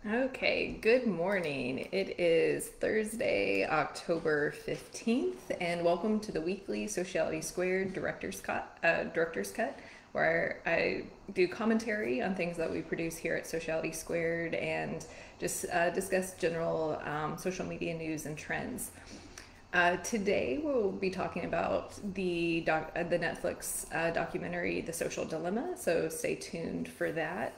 Okay, good morning. It is Thursday, October 15th, and welcome to the weekly Sociality Squared Director's Cut, where I do commentary on things that we produce here at Sociality Squared and just discuss general social media news and trends. Today we'll be talking about the Netflix documentary The Social Dilemma, so stay tuned for that.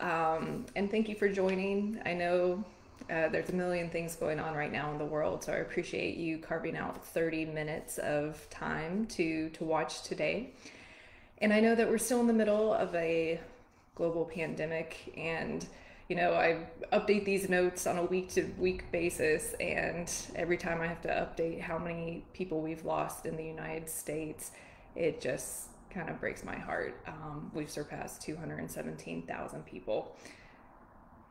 And thank you for joining. I know there's a million things going on right now in the world, so I appreciate you carving out 30 minutes of time to watch today. And I know that we're still in the middle of a global pandemic, and I update these notes on a week to week basis, and every time I have to update how many people we've lost in the United States, it just kind of breaks my heart. We've surpassed 217,000 people.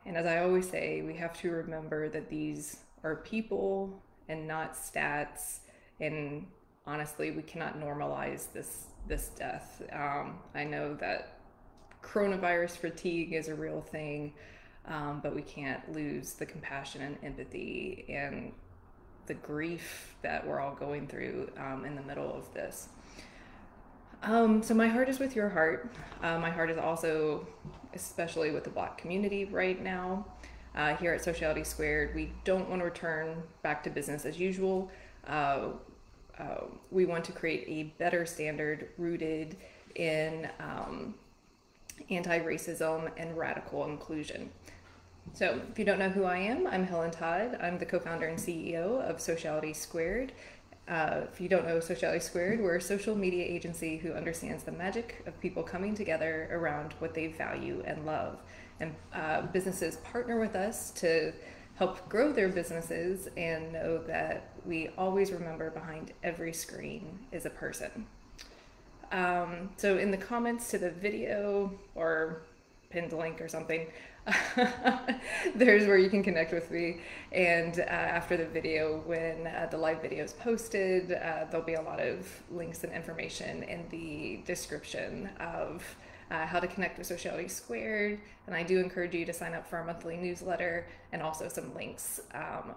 And as I always say, we have to remember that these are people and not stats. And honestly, we cannot normalize this death. I know that coronavirus fatigue is a real thing, but we can't lose the compassion and empathy and the grief that we're all going through in the middle of this. So my heart is with your heart. My heart is also, especially with the Black community right now. Here at Sociality Squared, we don't want to return back to business as usual. We want to create a better standard rooted in anti-racism and radical inclusion. So if you don't know who I am, I'm Helen Todd. I'm the co-founder and CEO of Sociality Squared. If you don't know Sociality Squared, we're a social media agency who understands the magic of people coming together around what they value and love. And businesses partner with us to help grow their businesses and know that we always remember behind every screen is a person. So in the comments to the video or pinned link or something, there's where you can connect with me. And after the video, when the live video is posted, there'll be a lot of links and information in the description of how to connect with Sociality Squared. And I do encourage you to sign up for our monthly newsletter and also some links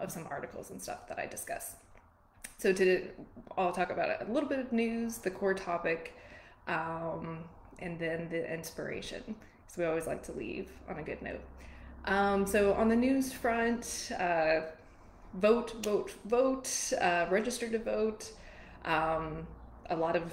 of some articles and stuff that I discuss. So I'll talk about a little bit of news, the core topic, and then the inspiration. So we always like to leave on a good note. So on the news front, vote, register to vote. A lot of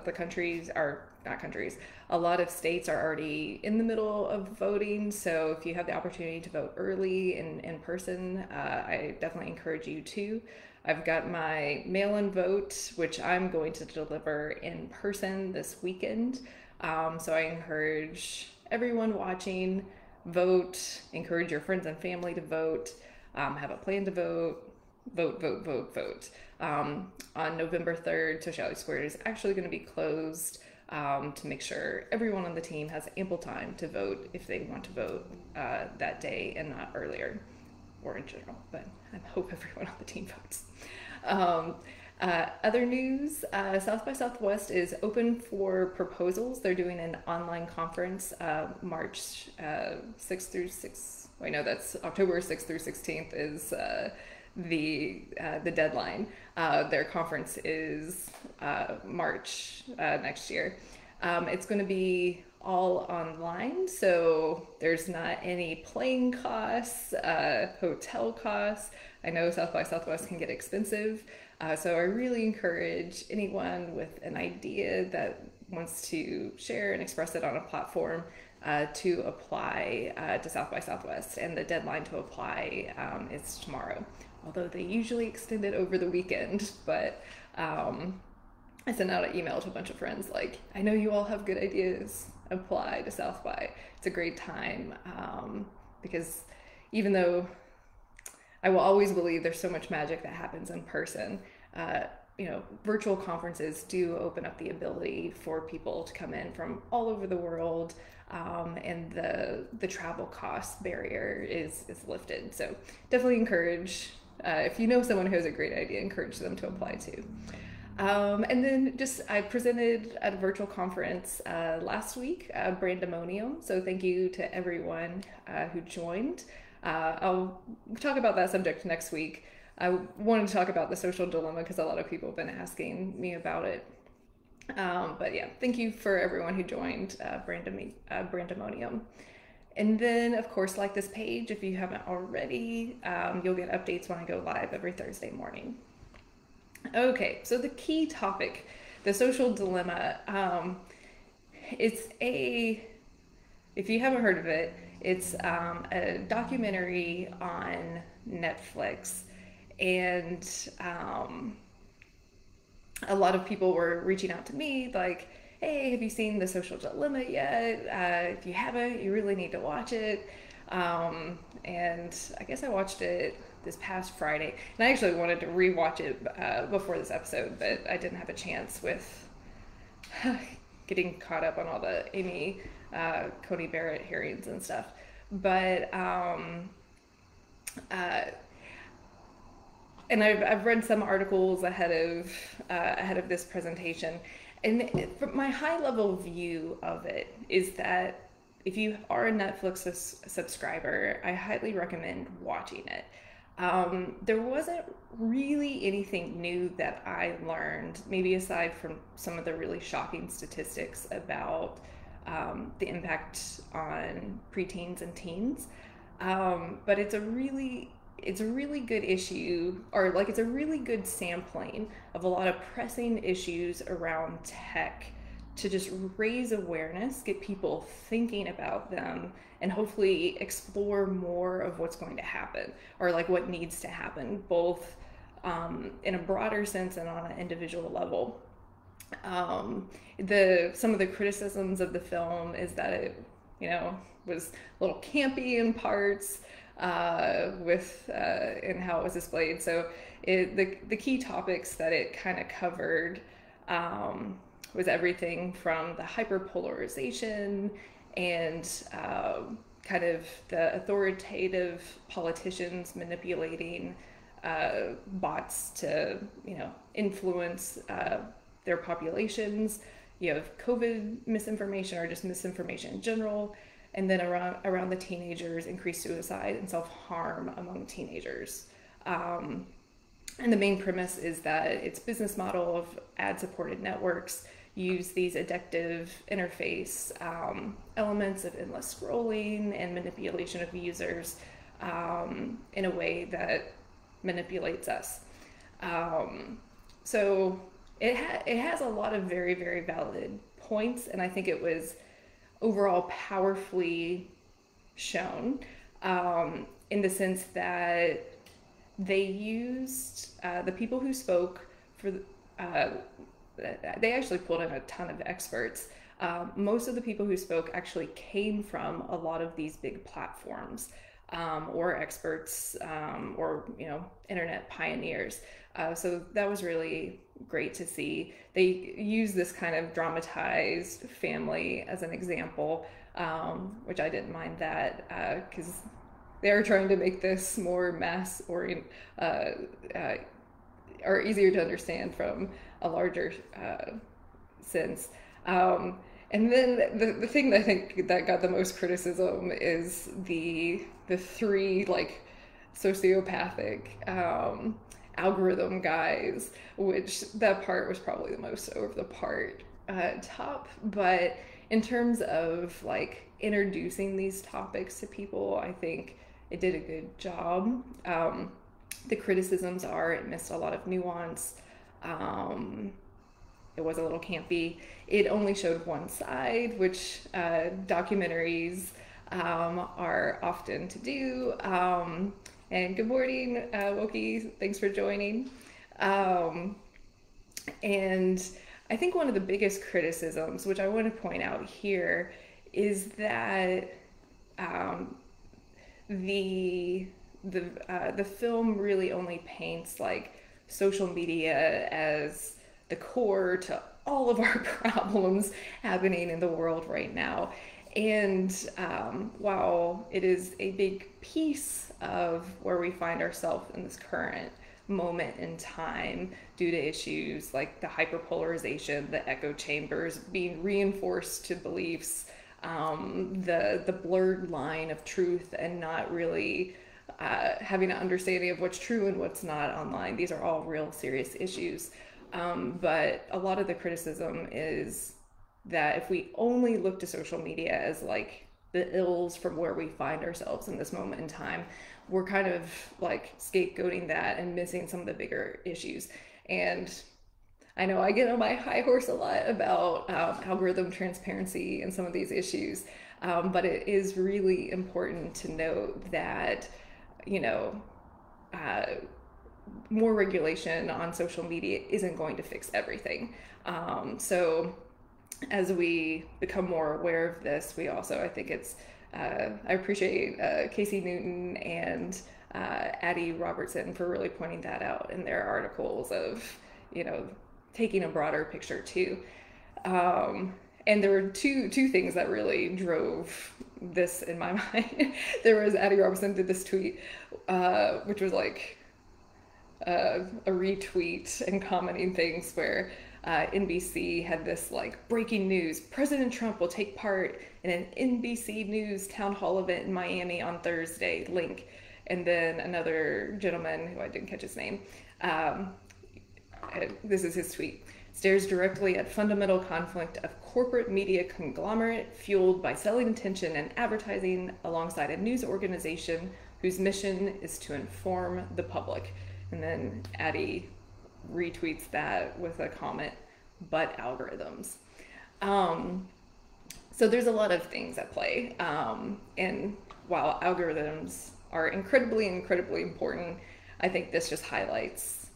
the countries are not countries. A lot of states are already in the middle of voting. So if you have the opportunity to vote early in person, I definitely encourage you to. I've got my mail-in vote, which I'm going to deliver in person this weekend. So I encourage everyone watching, vote, encourage your friends and family to vote, have a plan to vote, vote. On November 3rd, Sociality Squared is actually going to be closed to make sure everyone on the team has ample time to vote if they want to vote that day and not earlier, or in general, but I hope everyone on the team votes. Other news, South by Southwest is open for proposals. They're doing an online conference March 6th through 6th. Wait, no, that's October 6th through 16th is the deadline. Their conference is March next year. It's going to be all online, so there's not any plane costs, hotel costs. I know South by Southwest can get expensive, so I really encourage anyone with an idea that wants to share and express it on a platform to apply to South by Southwest, and the deadline to apply is tomorrow. Although they usually extend it over the weekend, but I sent out an email to a bunch of friends like, I know you all have good ideas, apply to South by. It's a great time because even though I will always believe there's so much magic that happens in person, virtual conferences do open up the ability for people to come in from all over the world, and the travel cost barrier is lifted. So definitely encourage, if you know someone who has a great idea, encourage them to apply too. And then I presented at a virtual conference last week, Brandemonium. So thank you to everyone who joined. I'll talk about that subject next week. I wanted to talk about the social dilemma because a lot of people have been asking me about it. But yeah, thank you for everyone who joined Brandemonium. And then, of course, like this page if you haven't already. You'll get updates when I go live every Thursday morning. Okay, so the key topic, the social dilemma. It's a, if you haven't heard of it, it's a documentary on Netflix. And a lot of people were reaching out to me like, hey, have you seen The Social Dilemma yet? If you haven't, you really need to watch it. And I guess I watched it this past Friday, and I actually wanted to rewatch it before this episode, but I didn't have a chance with getting caught up on all the Amy Coney Barrett hearings and stuff. But uh, and I've read some articles ahead of this presentation, and my high level view of it is that if you are a Netflix subscriber, I highly recommend watching it. There wasn't really anything new that I learned, maybe aside from some of the really shocking statistics about the impact on preteens and teens. But it's a really good issue, or like it's a really good sampling of a lot of pressing issues around tech to just raise awareness, get people thinking about them, and hopefully explore more of what's going to happen, or like what needs to happen, both in a broader sense and on an individual level. Some of the criticisms of the film is that it, was a little campy in parts, with in how it was displayed. So the key topics that it kind of covered was everything from the hyperpolarization and kind of the authoritative politicians manipulating bots to influence their populations. You have COVID misinformation or just misinformation in general. And then around the teenagers, increased suicide and self-harm among teenagers. And the main premise is that its business model of ad-supported networks use these addictive interface elements of endless scrolling and manipulation of users in a way that manipulates us. So it has a lot of very, very valid points, and I think it was overall powerfully shown, in the sense that they used the people who spoke for they actually pulled in a ton of experts. Most of the people who spoke actually came from a lot of these big platforms, or experts, or internet pioneers. So that was really great to see. They use this kind of dramatized family as an example, which I didn't mind that, because they're trying to make this more mass orient, or easier to understand from a larger sense. And then the thing that I think that got the most criticism is the three like sociopathic algorithm guys, which that part was probably the most over the part top. But in terms of like introducing these topics to people, I think it did a good job. The criticisms are it missed a lot of nuance. It was a little campy. It only showed one side, which documentaries are often to do. And good morning, Woki. Thanks for joining. And I think one of the biggest criticisms, which I want to point out here, is that the film really only paints like social media as the core to all of our problems happening in the world right now. And while it is a big piece of where we find ourselves in this current moment in time due to issues like the hyperpolarization, the echo chambers being reinforced to beliefs, the blurred line of truth and not really having an understanding of what's true and what's not online. These are all real serious issues. But a lot of the criticism is that if we only look to social media as like the ills from where we find ourselves in this moment in time, we're kind of like scapegoating that and missing some of the bigger issues. And I know I get on my high horse a lot about algorithm transparency and some of these issues, but it is really important to note that, you know, uh, more regulation on social media isn't going to fix everything. So as we become more aware of this, we also, I think it's, I appreciate Casey Newton and Addie Robertson for really pointing that out in their articles of, you know, taking a broader picture too. And there were two things that really drove this in my mind. There was Addie Robertson did this tweet, which was like a retweet and commenting things where NBC had this like breaking news: President Trump will take part in an NBC News town hall event in Miami on Thursday. Link. And then another gentleman who I didn't catch his name. This is his tweet: stares directly at fundamental conflict of corporate media conglomerate fueled by selling attention and advertising alongside a news organization whose mission is to inform the public. And then Addie retweets that with a comment, but algorithms. So there's a lot of things at play. And while algorithms are incredibly important, I think this just highlights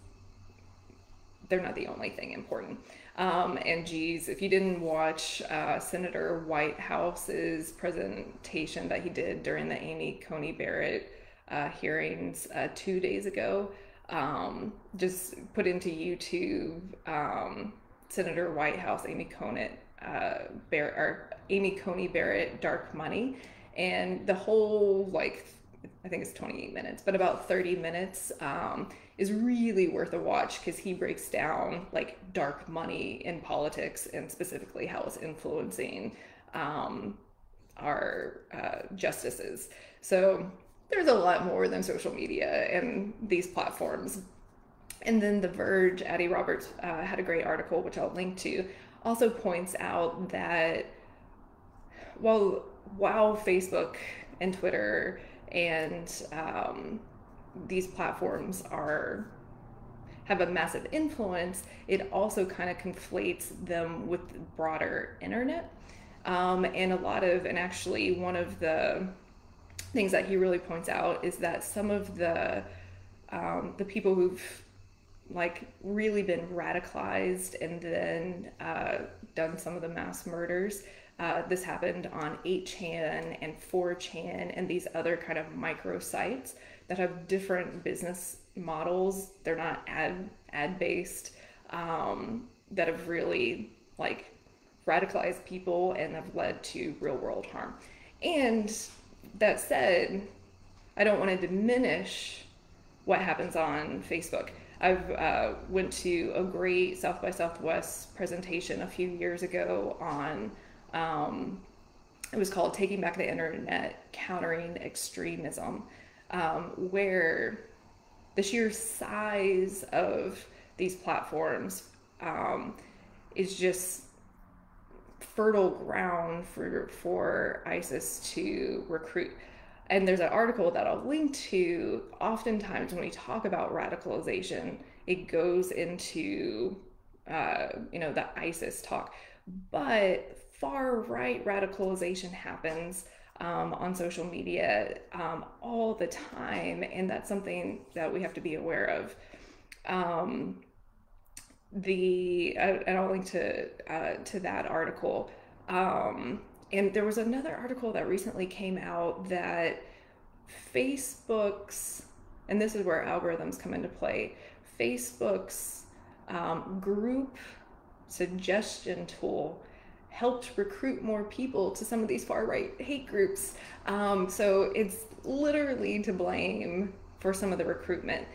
they're not the only thing important. And geez, if you didn't watch Senator Whitehouse's presentation that he did during the Amy Coney Barrett hearings 2 days ago, just put into YouTube Senator Whitehouse, Amy Coney Barrett, Dark Money, and the whole, like, I think it's 28 minutes, but about 30 minutes is really worth a watch because he breaks down like dark money in politics and specifically how it's influencing our justices. So there's a lot more than social media and these platforms. And then The Verge, Addie Roberts had a great article, which I'll link to, also points out that while Facebook and Twitter and these platforms have a massive influence, it also kind of conflates them with the broader internet. And actually one of the things that he really points out is that some of the people who've like really been radicalized and then done some of the mass murders, this happened on 8chan and 4chan and these other kind of micro sites that have different business models. They're not ad based, that have really like radicalized people and have led to real world harm. And that said, I don't want to diminish what happens on Facebook. I've went to a great South by Southwest presentation a few years ago on it was called Taking Back the Internet, Countering Extremism, where the sheer size of these platforms is just fertile ground for ISIS to recruit. And there's an article that I'll link to. Oftentimes when we talk about radicalization, it goes into the ISIS talk, but far right radicalization happens on social media all the time, and that's something that we have to be aware of. And I'll link to that article. And there was another article that recently came out that Facebook's, and this is where algorithms come into play, Facebook's group suggestion tool helped recruit more people to some of these far-right hate groups. So it's literally to blame for some of the recruitment.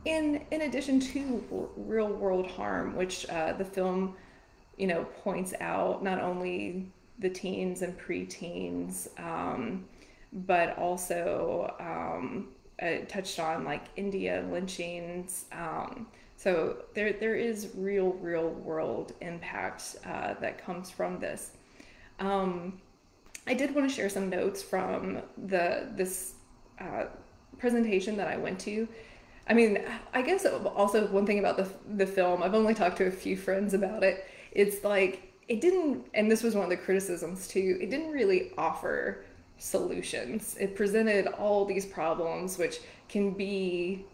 In addition to real-world harm, which the film, points out not only the teens and preteens, but also it touched on like India lynchings. So there is real world impact that comes from this. I did want to share some notes from this uh, presentation that I went to. I mean, I guess also one thing about the film, I've only talked to a few friends about it. It's like it didn't, and this was one of the criticisms too. It didn't really offer solutions. It presented all these problems, which can be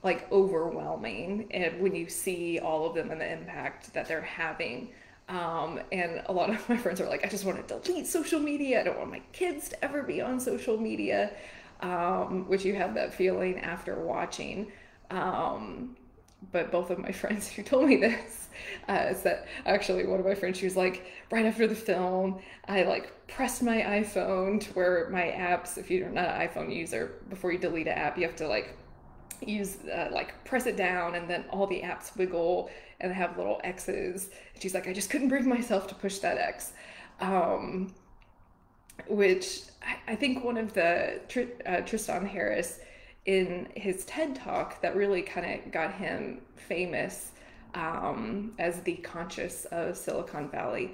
like overwhelming, and when you see all of them and the impact that they're having. And a lot of my friends are like, I just want to delete social media. I don't want my kids to ever be on social media, which you have that feeling after watching. But both of my friends who told me this, is that actually one of my friends, she was like, right after the film, I like pressed my iPhone to where my apps, if you're not an iPhone user, before you delete an app, you have to like use like press it down and then all the apps wiggle and have little X's. And she's like, I just couldn't bring myself to push that X. Which I think one of the Tristan Harris in his TED talk that really kind of got him famous as the conscious of Silicon Valley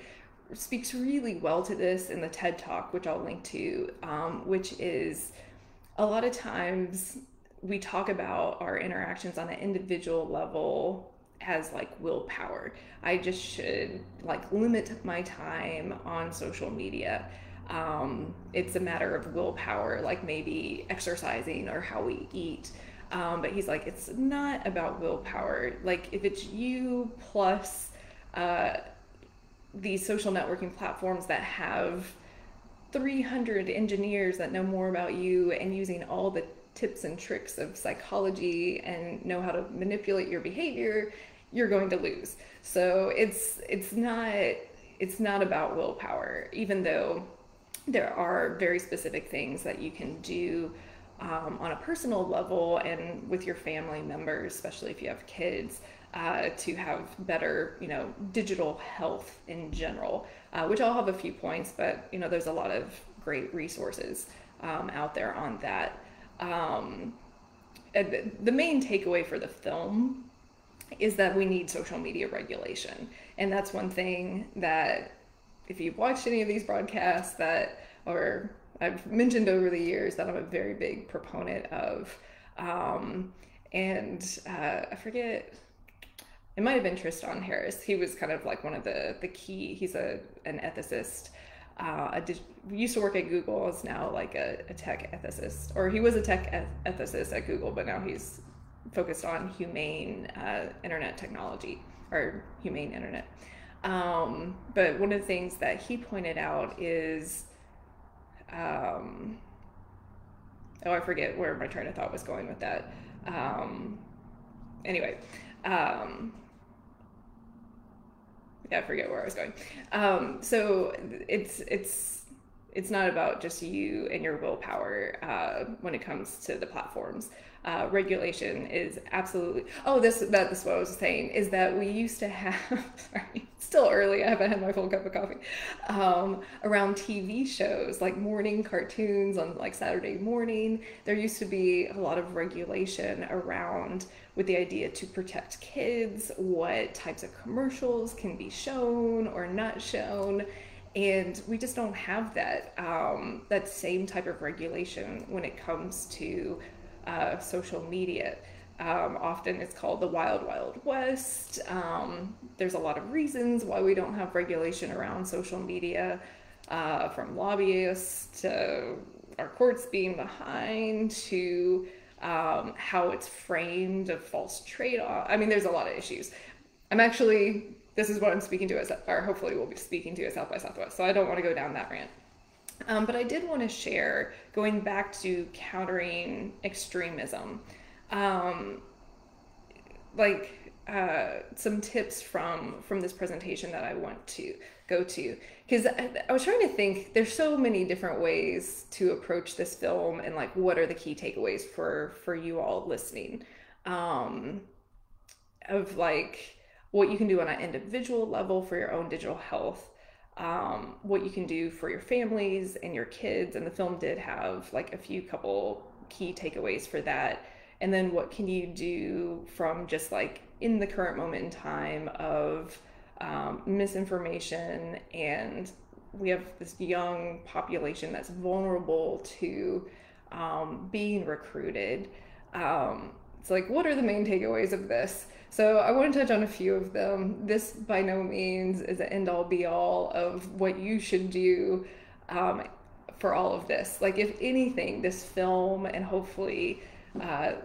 speaks really well to this in the TED talk, which I'll link to, which is a lot of times we talk about our interactions on an individual level as like willpower. I just should like limit my time on social media. It's a matter of willpower, like maybe exercising or how we eat. But he's like, it's not about willpower. Like if it's you plus these social networking platforms that have 300 engineers that know more about you and using all the tips and tricks of psychology and know how to manipulate your behavior, you're going to lose. So it's not about willpower, even though there are very specific things that you can do on a personal level and with your family members, especially if you have kids, to have better, digital health in general, which I'll have a few points, but, there's a lot of great resources out there on that. The main takeaway for the film is that we need social media regulation. And that's one thing that if you've watched any of these broadcasts or I've mentioned over the years that I'm a very big proponent of. I forget, it might have been Tristan Harris. He was kind of like one of the key, he's an ethicist. Used to work at Google, is now like a tech ethicist, or he was a tech ethicist at Google, but now he's focused on humane internet technology or humane internet. But one of the things that he pointed out is, I forget where my train of thought was going with that. Anyway, yeah, I forget where I was going. So it's not about just you and your willpower when it comes to the platforms. Regulation is absolutely. Oh, that's what I was saying, is that we used to have. Sorry, it's still early. I haven't had my full cup of coffee. Around TV shows like morning cartoons on like Saturday morning, there used to be a lot of regulation around with the idea to protect kids, what types of commercials can be shown or not shown. And we just don't have that that same type of regulation when it comes to social media. Often it's called the Wild Wild West. There's a lot of reasons why we don't have regulation around social media, from lobbyists to our courts being behind to how it's framed, of false trade-off. I mean, there's a lot of issues. This is what I'm speaking to, or hopefully we'll be speaking to at South by Southwest, so I don't want to go down that rant. But I did want to share, going back to countering extremism, some tips from this presentation that I want to go to. Because I was trying to think, there's so many different ways to approach this film, and like, what are the key takeaways for you all listening, of like what you can do on an individual level for your own digital health, what you can do for your families and your kids. And the film did have like a few couple key takeaways for that. And then what can you do from just like in the current moment in time of misinformation, and we have this young population that's vulnerable to being recruited. It's like, what are the main takeaways of this? So I want to touch on a few of them. This by no means is the end all be all of what you should do for all of this. Like, if anything, this film and hopefully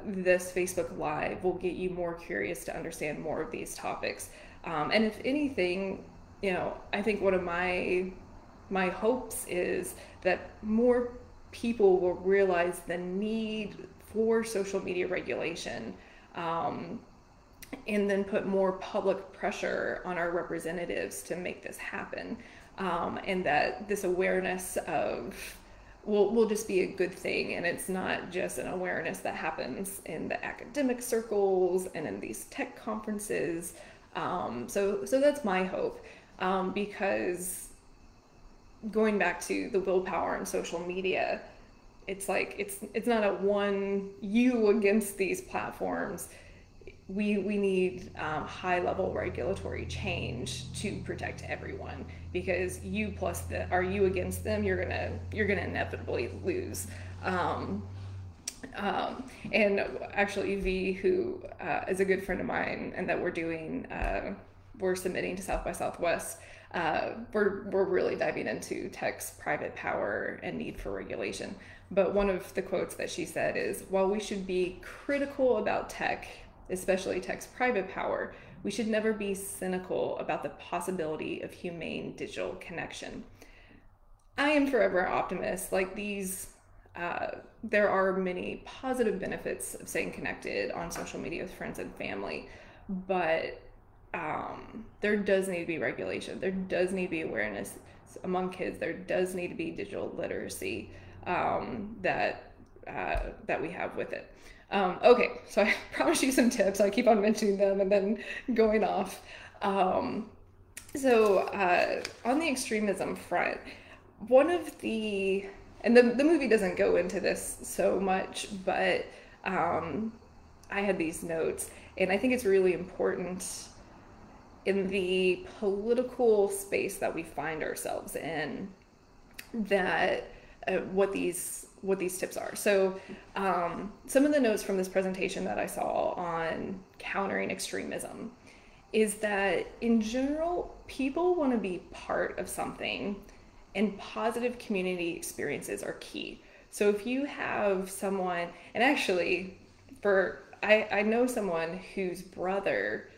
this Facebook Live will get you more curious to understand more of these topics. And if anything, I think one of my hopes is that more people will realize the need for social media regulation, and then put more public pressure on our representatives to make this happen, and that this awareness of will just be a good thing, and it's not just an awareness that happens in the academic circles and in these tech conferences. So that's my hope, because going back to the willpower in social media, it's like it's not a one you against these platforms. We need high level regulatory change to protect everyone, because you plus are you against them, you're gonna inevitably lose. And actually, V, who is a good friend of mine, and that we're submitting to South by Southwest. We're really diving into tech's private power and need for regulation. But one of the quotes that she said is, while we should be critical about tech, especially tech's private power, we should never be cynical about the possibility of humane digital connection. I am forever an optimist. Like there are many positive benefits of staying connected on social media with friends and family, but there does need to be regulation. There does need to be awareness among kids. There does need to be digital literacy that we have with it. Okay, so I promised you some tips. I keep on mentioning them and then going off. So on the extremism front, one of the, and the movie doesn't go into this so much, but I had these notes, and I think it's really important in the political space that we find ourselves in, that what these tips are. So some of the notes from this presentation that I saw on countering extremism is that in general, people want to be part of something, and positive community experiences are key. So if you have someone, and actually I know someone whose brother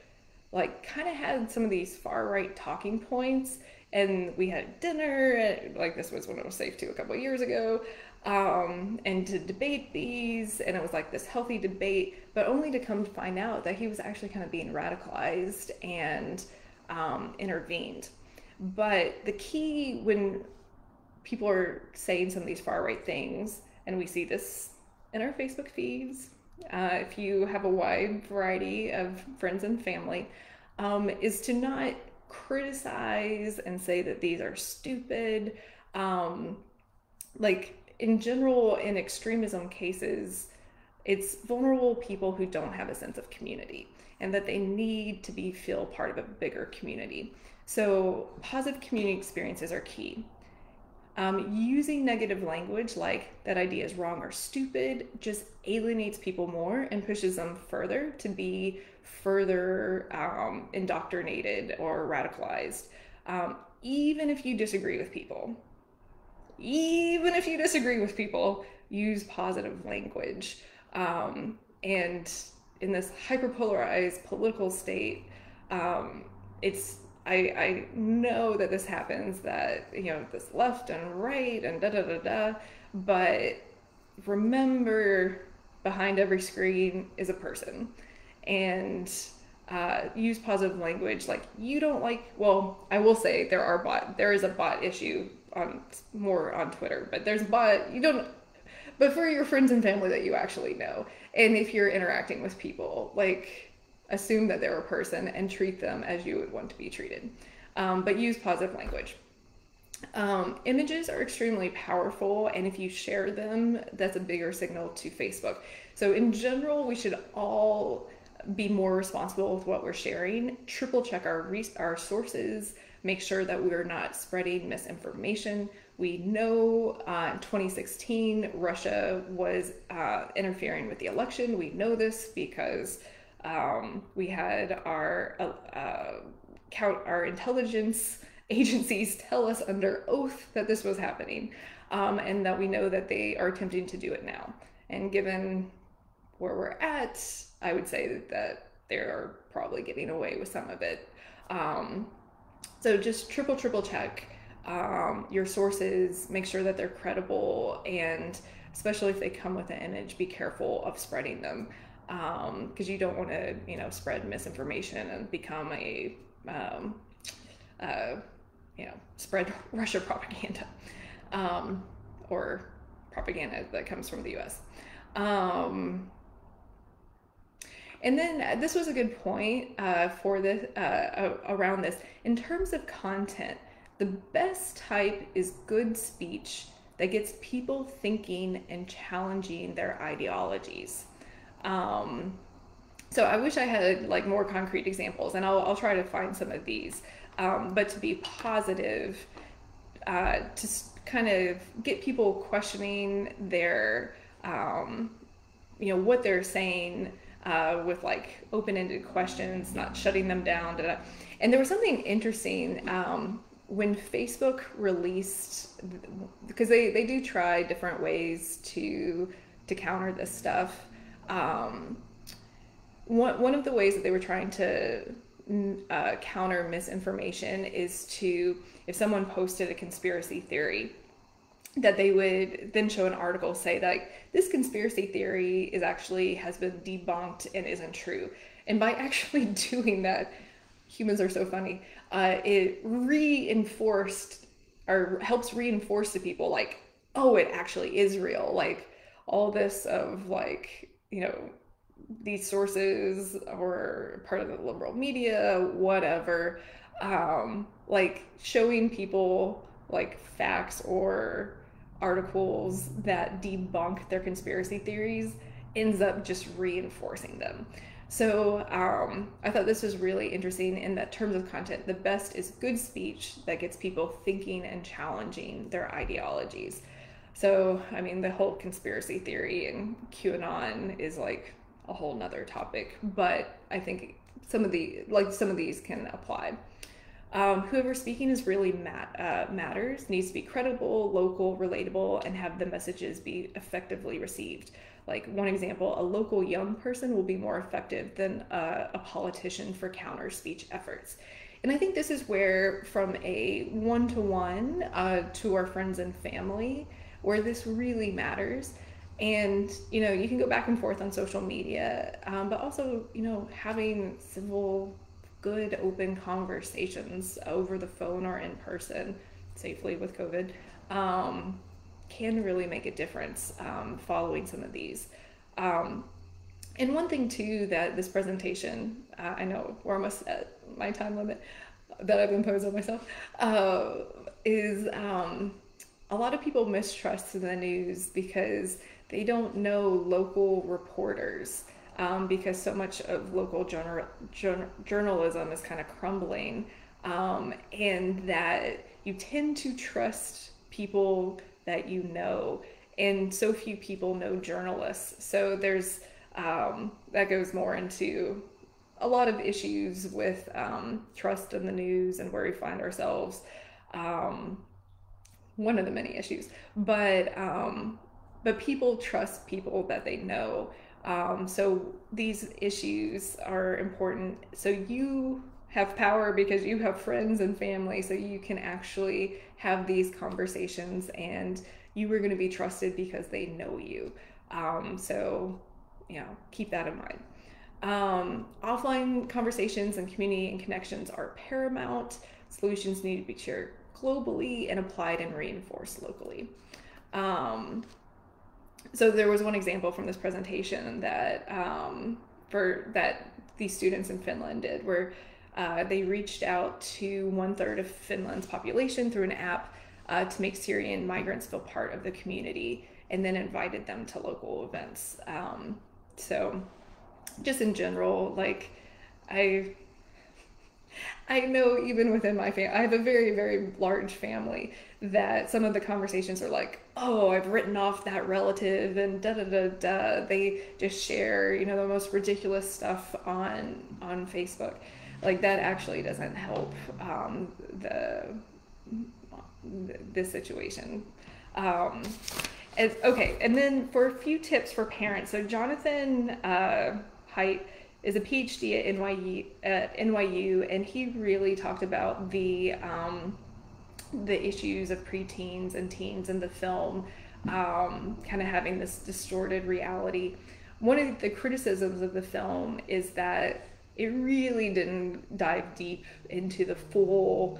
like kind of had some of these far right talking points, and we had dinner, like this was when it was safe too, a couple of years ago, and to debate these, and it was like this healthy debate, but only to come to find out that he was actually kind of being radicalized and intervened. But the key when people are saying some of these far right things, and we see this in our Facebook feeds, if you have a wide variety of friends and family, is to not criticize and say that these are stupid. Like in general, in extremism cases, it's vulnerable people who don't have a sense of community, and that they need to feel part of a bigger community. So positive community experiences are key. Using negative language like that idea is wrong or stupid just alienates people more and pushes them further to be further indoctrinated or radicalized. Even if you disagree with people, use positive language. And in this hyperpolarized political state, I know that this happens, that, this left and right and but remember, behind every screen is a person, and use positive language. Like, you don't like, well, I will say there is a bot issue more on Twitter, but there's a bot, but for your friends and family that you actually know, and if you're interacting with people, like, assume that they're a person and treat them as you would want to be treated. But use positive language. Images are extremely powerful, and if you share them, that's a bigger signal to Facebook. So, in general, we should all be more responsible with what we're sharing. Triple check our sources. Make sure that we're not spreading misinformation. We know in 2016 Russia was interfering with the election. We know this because we had our intelligence agencies tell us under oath that this was happening, and that we know that they are attempting to do it now. And given where we're at, I would say that they're probably getting away with some of it. So just triple check your sources, make sure that they're credible, and especially if they come with an image, be careful of spreading them, because you don't want to, spread misinformation and become a spread Russia propaganda, or propaganda that comes from the U.S. And then this was a good point for this around this. In terms of content, the best type is good speech that gets people thinking and challenging their ideologies. So I wish I had like more concrete examples, and I'll try to find some of these. But to be positive, to kind of get people questioning their, what they're saying, with like open-ended questions, not shutting them down. Da, da. And there was something interesting when Facebook released, because they do try different ways to counter this stuff. One of the ways that they were trying to counter misinformation is if someone posted a conspiracy theory, that they would then show an article say that like, this conspiracy theory has been debunked and isn't true. And by actually doing that, humans are so funny, it reinforced or helps reinforce to people like, oh, it actually is real. Like all this of like, these sources or part of the liberal media, whatever, like showing people like facts or articles that debunk their conspiracy theories ends up just reinforcing them. So I thought this was really interesting in that terms of content, the best is good speech that gets people thinking and challenging their ideologies. So, I mean, the whole conspiracy theory and QAnon is like a whole nother topic, but I think some of these can apply. Whoever speaking is really matters, needs to be credible, local, relatable, and have the messages be effectively received. Like one example, a local young person will be more effective than a politician for counter speech efforts. And I think this is where from a one-to-one to our friends and family, where this really matters. And, you can go back and forth on social media, but also, having civil, good, open conversations over the phone or in person, safely with COVID, can really make a difference following some of these. And one thing, too, that this presentation, I know we're almost at my time limit that I've imposed on myself, is a lot of people mistrust the news because they don't know local reporters, because so much of local journalism is kind of crumbling, and that you tend to trust people that you know, and so few people know journalists. So there's that goes more into a lot of issues with trust in the news and where we find ourselves. One of the many issues, but people trust people that they know. So these issues are important. So you have power because you have friends and family, so you can actually have these conversations, and you are going to be trusted because they know you. So, keep that in mind. Offline conversations and community and connections are paramount. Solutions need to be shared globally and applied and reinforced locally. So there was one example from this presentation that these students in Finland did, where they reached out to 1/3 of Finland's population through an app to make Syrian migrants feel part of the community, and then invited them to local events. So just in general, like I I know even within my family, I have a very, very large family, that some of the conversations are like, oh, I've written off that relative and da da da da. They just share, the most ridiculous stuff on Facebook. Like that actually doesn't help the this situation. Um, okay, and then for a few tips for parents. So Jonathan Haidt is a PhD at NYU, and he really talked about the issues of preteens and teens in the film, kind of having this distorted reality. One of the criticisms of the film is that it really didn't dive deep into the full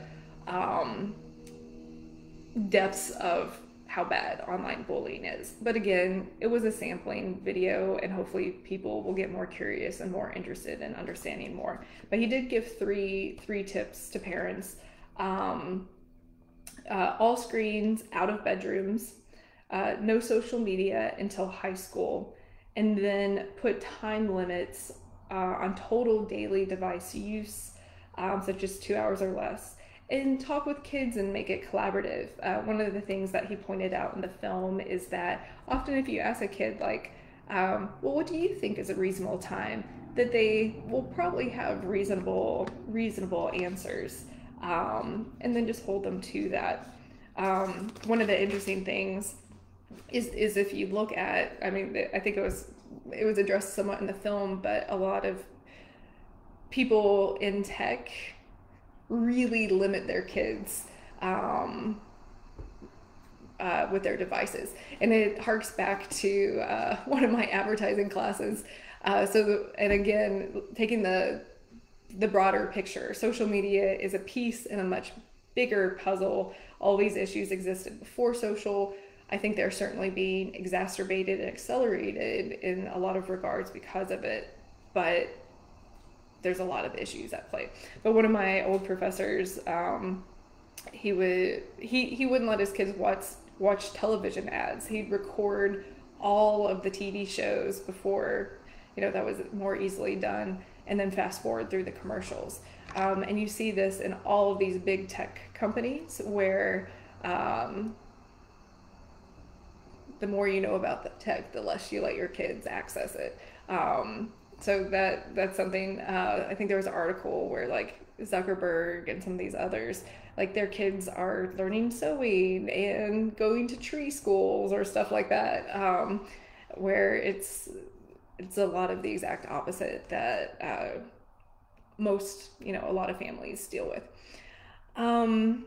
depths of how bad online bullying is. But again, it was a sampling video, and hopefully people will get more curious and more interested in understanding more. But he did give three tips to parents. All screens out of bedrooms, no social media until high school, and then put time limits on total daily device use, such as 2 hours or less, and talk with kids and make it collaborative. One of the things that he pointed out in the film is that often if you ask a kid, like, well, what do you think is a reasonable time, that they will probably have reasonable answers, and then just hold them to that. One of the interesting things is if you look at, I think it was addressed somewhat in the film, but a lot of people in tech really limit their kids with their devices, and it harks back to one of my advertising classes. And again, taking the broader picture, social media is a piece in a much bigger puzzle. All these issues existed before social. I think they're certainly being exacerbated and accelerated in a lot of regards because of it, but there's a lot of issues at play. But one of my old professors, he wouldn't let his kids watch television ads. He'd record all of the TV shows before, that was more easily done, and then fast forward through the commercials. And you see this in all of these big tech companies where the more you know about the tech, the less you let your kids access it. So that's something, I think there was an article where like Zuckerberg and some of these others, like their kids are learning sewing and going to tree schools or stuff like that, where it's a lot of the exact opposite that most, a lot of families deal with. And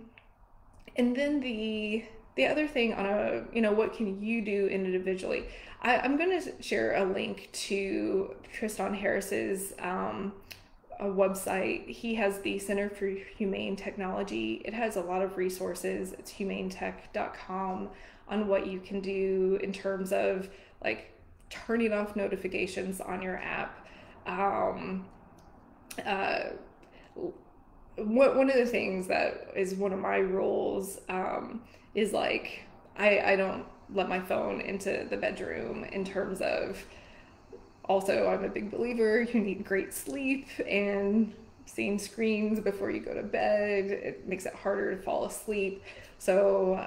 then the other thing on what can you do individually? I'm going to share a link to Tristan Harris's a website. He has the Center for Humane Technology. It has a lot of resources. It's humanetech.com on what you can do in terms of like turning off notifications on your app. One of the things that is one of my rules is like I don't let my phone into the bedroom, in terms of, also I'm a big believer you need great sleep, and seeing screens before you go to bed, it makes it harder to fall asleep. So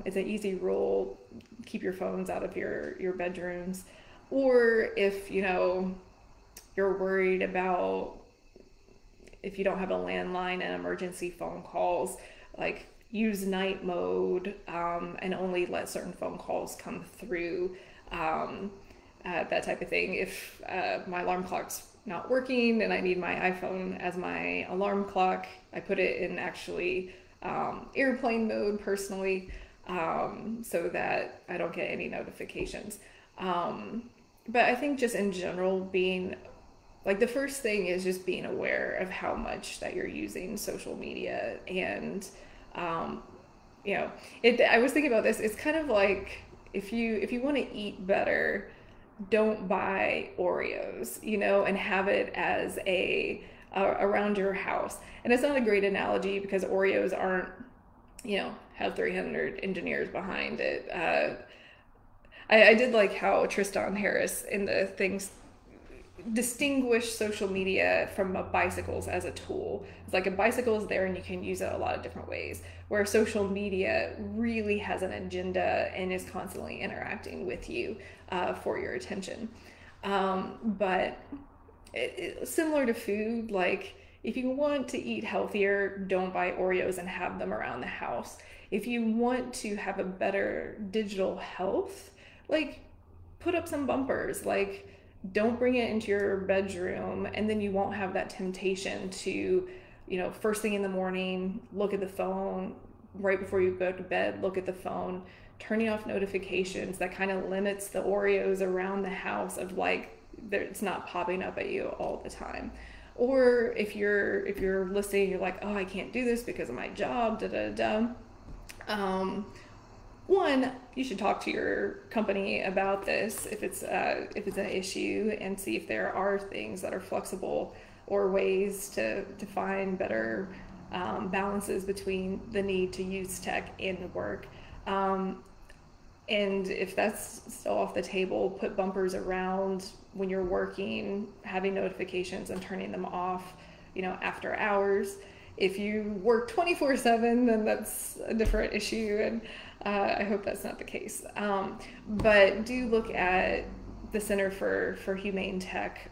it's an easy rule: keep your phones out of your bedrooms. Or if you're worried about, if you don't have a landline and emergency phone calls, like use night mode, and only let certain phone calls come through, that type of thing. If my alarm clock's not working and I need my iPhone as my alarm clock, I put it in actually airplane mode personally, so that I don't get any notifications. But I think just in general, being like, the first thing is just being aware of how much that you're using social media. And I was thinking about this. It's kind of like, if you want to eat better, don't buy Oreos, and have it as around your house. And it's not a great analogy because Oreos aren't, have 300 engineers behind it. I did like how Tristan Harris in the things distinguish social media from bicycles as a tool. It's like a bicycle is there and you can use it a lot of different ways, where social media really has an agenda and is constantly interacting with you for your attention. But similar to food, like if you want to eat healthier, don't buy Oreos and have them around the house. If you want to have a better digital health, like put up some bumpers, like don't bring it into your bedroom, and then you won't have that temptation to, first thing in the morning, look at the phone, right before you go to bed, look at the phone. Turning off notifications, that kind of limits the Oreos around the house of like, it's not popping up at you all the time. Or if you're listening, you're like, oh, I can't do this because of my job, da da da. One, you should talk to your company about this if it's an issue, and see if there are things that are flexible or ways to find better balances between the need to use tech in work. And if that's still off the table, put bumpers around when you're working, having notifications and turning them off, after hours. If you work 24/7, then that's a different issue, and I hope that's not the case. But do look at the Center for Humane Tech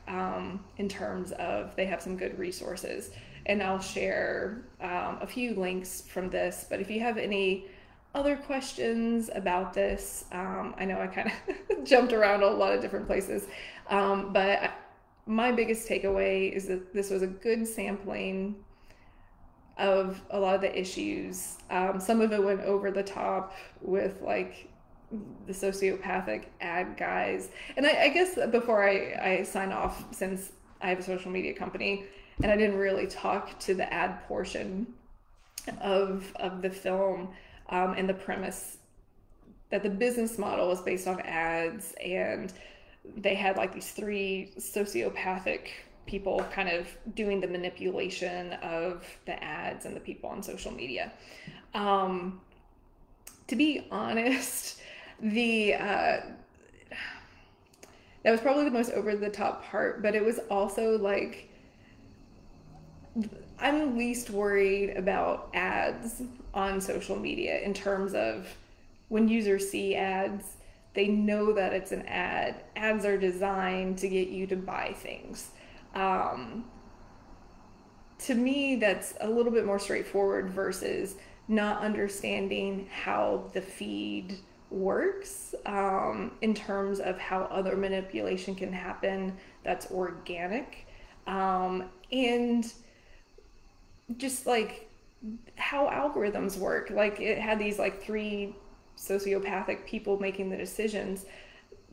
in terms of, they have some good resources, and I'll share a few links from this. But if you have any other questions about this, I know I kind of jumped around a lot of different places, but my biggest takeaway is that this was a good sampling of a lot of the issues. Some of it went over the top with like the sociopathic ad guys. And I guess before I sign off, since I have a social media company and I didn't really talk to the ad portion of the film, and the premise that the business model was based on ads, and they had like these three sociopathic people kind of doing the manipulation of the ads and the people on social media. To be honest, that was probably the most over the top part, but it was also like, I'm least worried about ads on social media in terms of when users see ads, they know that it's an ad. Ads are designed to get you to buy things. To me, that's a little bit more straightforward versus not understanding how the feed works, in terms of how other manipulation can happen that's organic, and just like how algorithms work. Like it had these like three sociopathic people making the decisions.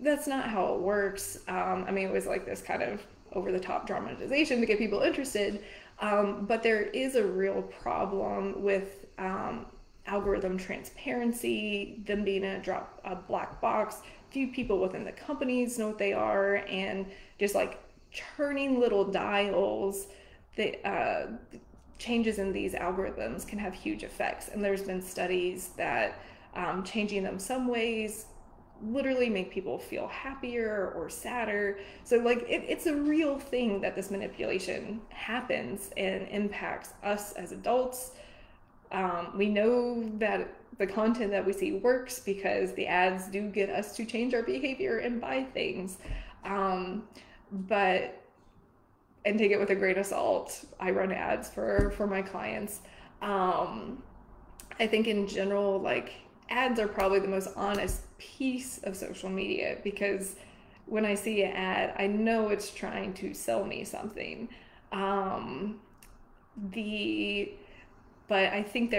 That's not how it works. I mean, it was like this kind of over the top dramatization to get people interested. But there is a real problem with algorithm transparency, them being a black box. Few people within the companies know what they are, and just like turning little dials, the changes in these algorithms can have huge effects. And there's been studies that changing them some ways literally make people feel happier or sadder. So like it's a real thing that this manipulation happens and impacts us as adults. We know that the content that we see works because the ads do get us to change our behavior and buy things. But, and take it with a grain of salt, I run ads for my clients. I think in general, like ads are probably the most honest piece of social media, because when I see an ad, I know it's trying to sell me something. But I think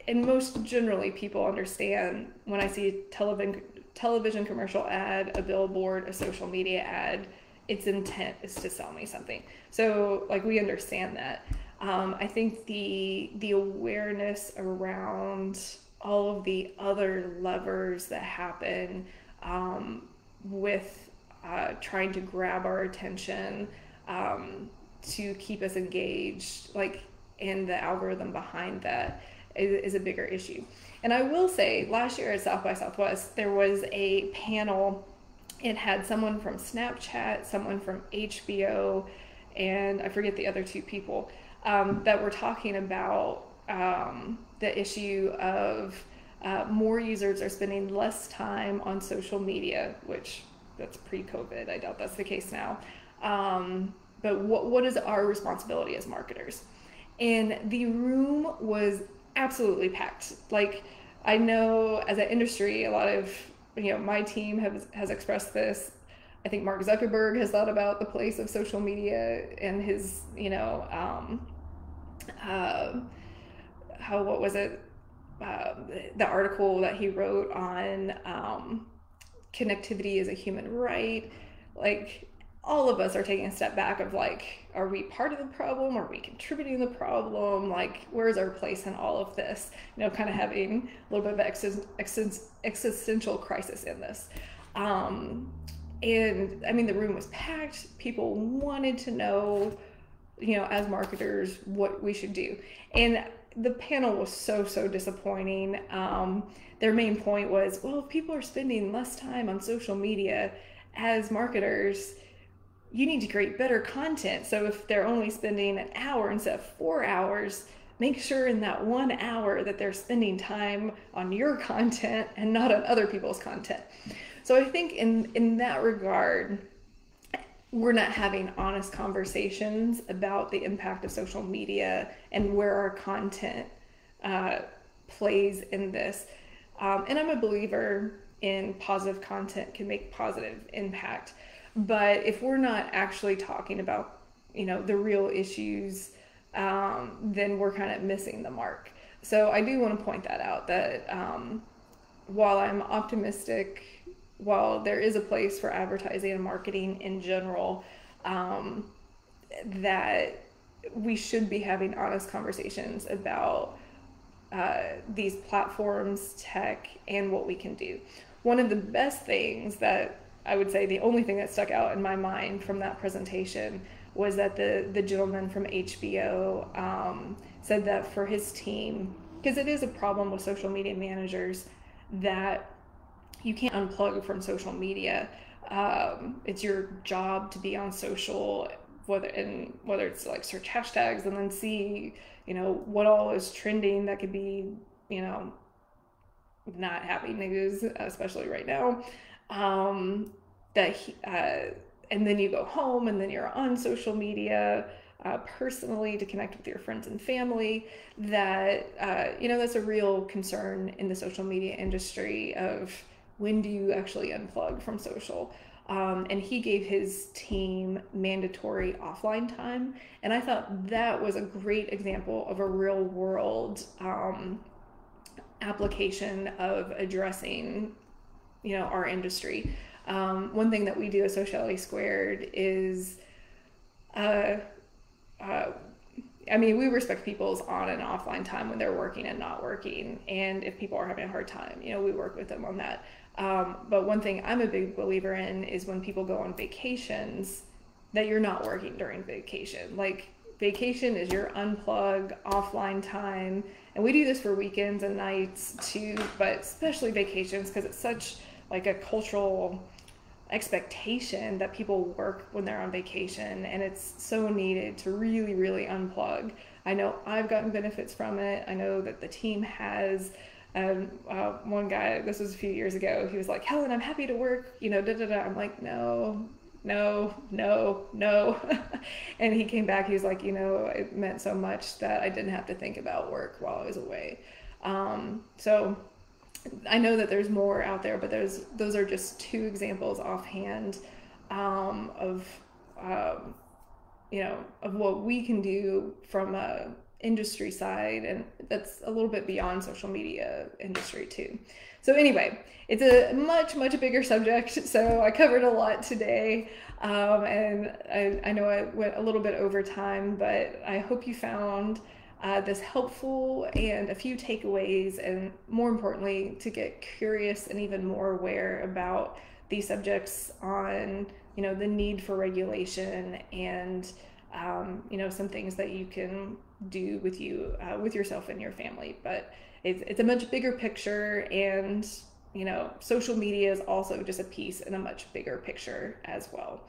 and most generally people understand when I see a television commercial ad, a billboard, a social media ad, its intent is to sell me something. So like we understand that. I think the awareness around all of the other levers that happen with trying to grab our attention, to keep us engaged, like in the algorithm behind that, is a bigger issue. And I will say, last year at South by Southwest, there was a panel. It had someone from Snapchat, someone from HBO, and I forget the other two people that were talking about the issue of more users are spending less time on social media, which that's pre-COVID. I doubt that's the case now. But what is our responsibility as marketers? And the room was absolutely packed. Like, I know as an industry, a lot of, my team has expressed this. I think Mark Zuckerberg has thought about the place of social media and his, what was it? The article that he wrote on connectivity is a human right. Like, all of us are taking a step back of like, are we part of the problem? Are we contributing to the problem? Like, where's our place in all of this? Kind of having a little bit of existential crisis in this. And I mean, the room was packed. People wanted to know, as marketers, what we should do. And the panel was so disappointing. Their main point was, well, if people are spending less time on social media, as marketers, you need to create better content. So if they're only spending an hour instead of 4 hours, make sure in that 1 hour that they're spending time on your content and not on other people's content. So I think in that regard, we're not having honest conversations about the impact of social media and where our content plays in this. And I'm a believer in positive content can make positive impact. But if we're not actually talking about, the real issues, then we're kind of missing the mark. So I do want to point that out, that while I'm optimistic, while there is a place for advertising and marketing in general, that we should be having honest conversations about these platforms, tech, and what we can do. One of the best things that I would say, the only thing that stuck out in my mind from that presentation was that the gentleman from HBO said that for his team, because it is a problem with social media managers, that you can't unplug from social media. It's your job to be on social, whether it's like search hashtags and then see, what all is trending that could be, not happy news, especially right now. And then you go home and then you're on social media personally to connect with your friends and family. That that's a real concern in the social media industry of when do you actually unplug from social. And he gave his team mandatory offline time, and I thought that was a great example of a real world application of addressing our industry. One thing that we do at Sociality Squared is, we respect people's on and offline time when they're working and not working. And if people are having a hard time, we work with them on that. But one thing I'm a big believer in is when people go on vacations, that you're not working during vacation. Like, vacation is your unplug offline time. And we do this for weekends and nights too, but especially vacations, because it's such like a cultural expectation that people work when they're on vacation, and it's so needed to really, really unplug. I know I've gotten benefits from it. I know that the team has. One guy, this was a few years ago, he was like, Helen, I'm happy to work, I'm like, no. And he came back, he was like, it meant so much that I didn't have to think about work while I was away. So I know that there's more out there, but those are just two examples offhand of what we can do from a industry side, and that's a little bit beyond social media industry too. So anyway, it's a much bigger subject, so I covered a lot today, and I know I went a little bit over time, but I hope you found this helpful and a few takeaways, and more importantly, to get curious and even more aware about these subjects on the need for regulation and you know, some things that you can do with with yourself and your family. But it's a much bigger picture, and you know, social media is also just a piece in a much bigger picture as well.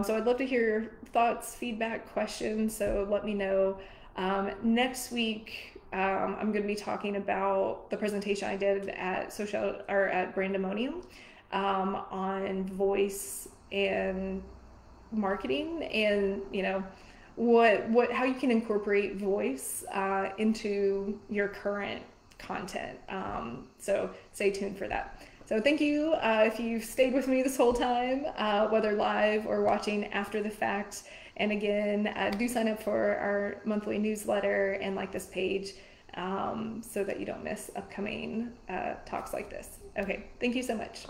So I'd love to hear your thoughts, feedback, questions. So let me know. Next week, I'm going to be talking about the presentation I did at Brandemonium on voice and marketing, and you know how you can incorporate voice into your current content. So stay tuned for that. So thank you if you've stayed with me this whole time, whether live or watching after the fact. And again, do sign up for our monthly newsletter and like this page so that you don't miss upcoming talks like this. Okay, thank you so much.